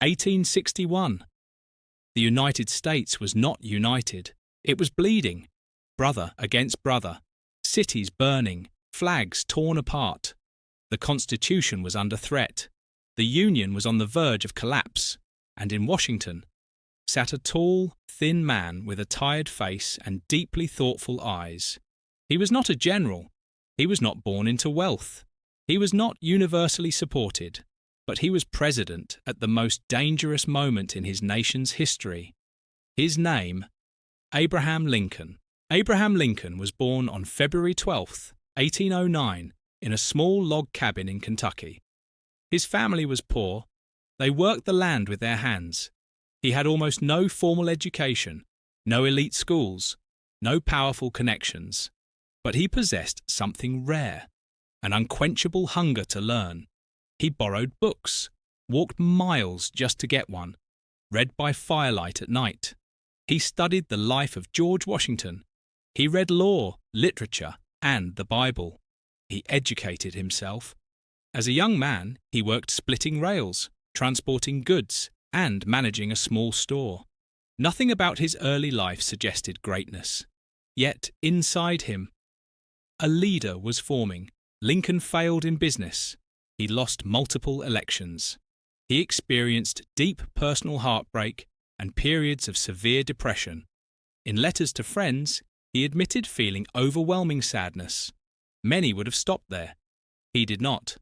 1861. The United States was not united. It was bleeding. Brother against brother. Cities burning. Flags torn apart. The Constitution was under threat. The Union was on the verge of collapse. And in Washington sat a tall, thin man with a tired face and deeply thoughtful eyes. He was not a general. He was not born into wealth. He was not universally supported. But he was president at the most dangerous moment in his nation's history. His name, Abraham Lincoln. Abraham Lincoln was born on February 12, 1809, in a small log cabin in Kentucky. His family was poor. They worked the land with their hands. He had almost no formal education, no elite schools, no powerful connections. But he possessed something rare, an unquenchable hunger to learn. He borrowed books, walked miles just to get one, read by firelight at night. He studied the life of George Washington. He read law, literature, and the Bible. He educated himself. As a young man, he worked splitting rails, transporting goods, and managing a small store. Nothing about his early life suggested greatness. Yet, inside him, a leader was forming. Lincoln failed in business. He lost multiple elections. He experienced deep personal heartbreak and periods of severe depression. In letters to friends, he admitted feeling overwhelming sadness. Many would have stopped there. He did not.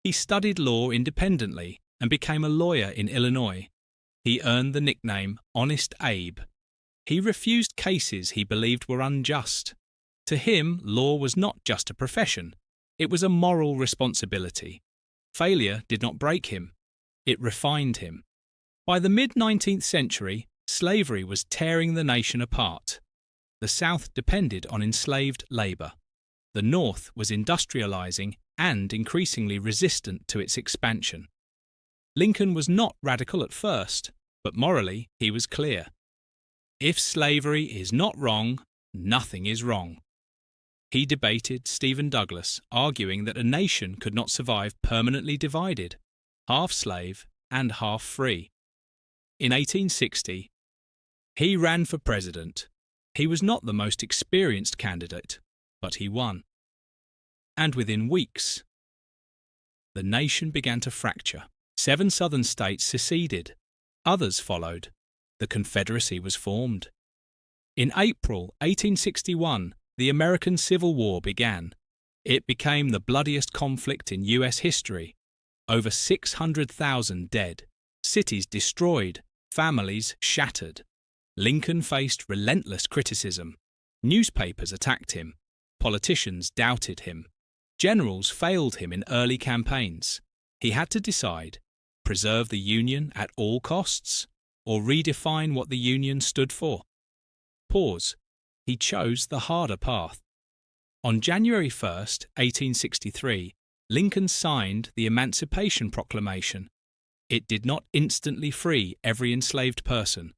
He studied law independently and became a lawyer in Illinois. He earned the nickname Honest Abe. He refused cases he believed were unjust. To him, law was not just a profession. It was a moral responsibility. Failure did not break him. It refined him. By the mid-19th century, slavery was tearing the nation apart. The South depended on enslaved labor. The North was industrializing and increasingly resistant to its expansion. Lincoln was not radical at first, but morally he was clear. If slavery is not wrong, nothing is wrong. He debated Stephen Douglas, arguing that a nation could not survive permanently divided, half slave and half free. In 1860, he ran for president. He was not the most experienced candidate, but he won. And within weeks, the nation began to fracture. 7 southern states seceded. Others followed. The Confederacy was formed. In April 1861, the American Civil War began. It became the bloodiest conflict in U.S. history. Over 600,000 dead, cities destroyed, families shattered. Lincoln faced relentless criticism. Newspapers attacked him. Politicians doubted him. Generals failed him in early campaigns. He had to decide: preserve the Union at all costs, or redefine what the Union stood for. Pause. He chose the harder path. On January 1, 1863, Lincoln signed the Emancipation Proclamation. It did not instantly free every enslaved person,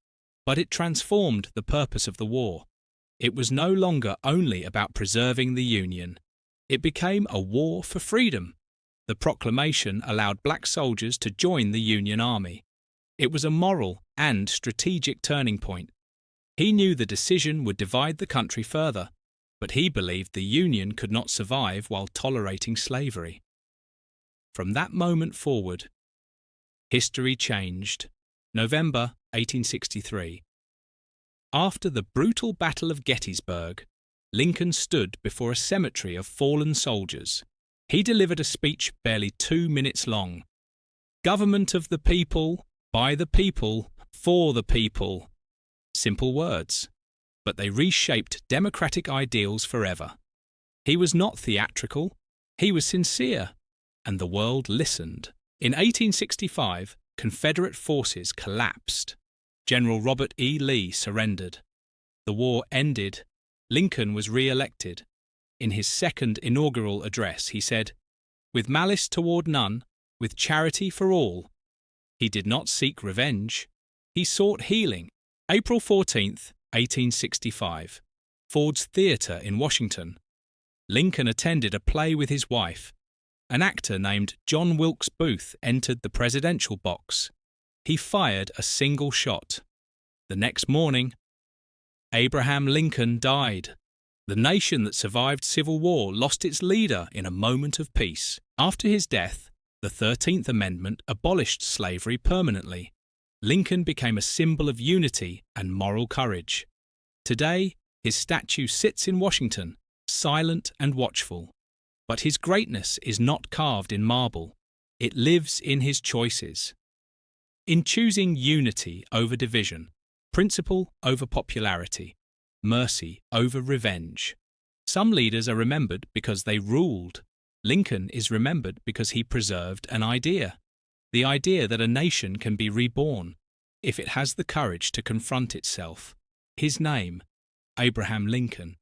but it transformed the purpose of the war. It was no longer only about preserving the Union. It became a war for freedom. The proclamation allowed black soldiers to join the Union Army. It was a moral and strategic turning point. He knew the decision would divide the country further, but he believed the Union could not survive while tolerating slavery. From that moment forward, history changed. November 1863. After the brutal Battle of Gettysburg, Lincoln stood before a cemetery of fallen soldiers. He delivered a speech barely 2 minutes long. Government of the people, by the people, for the people. Simple words, but they reshaped democratic ideals forever. He was not theatrical, he was sincere, and the world listened. In 1865, Confederate forces collapsed. General Robert E. Lee surrendered. The war ended. Lincoln was re-elected. In his Second Inaugural Address, he said, "With malice toward none, with charity for all." He did not seek revenge. He sought healing. April 14, 1865. Ford's Theatre in Washington. Lincoln attended a play with his wife. An actor named John Wilkes Booth entered the presidential box. He fired a single shot. The next morning, Abraham Lincoln died. The nation that survived civil war lost its leader in a moment of peace. After his death, the 13th Amendment abolished slavery permanently. Lincoln became a symbol of unity and moral courage. Today, his statue sits in Washington, silent and watchful. But his greatness is not carved in marble. It lives in his choices. In choosing unity over division, principle over popularity, mercy over revenge, some leaders are remembered because they ruled. Lincoln is remembered because he preserved an idea, the idea that a nation can be reborn if it has the courage to confront itself. His name, Abraham Lincoln,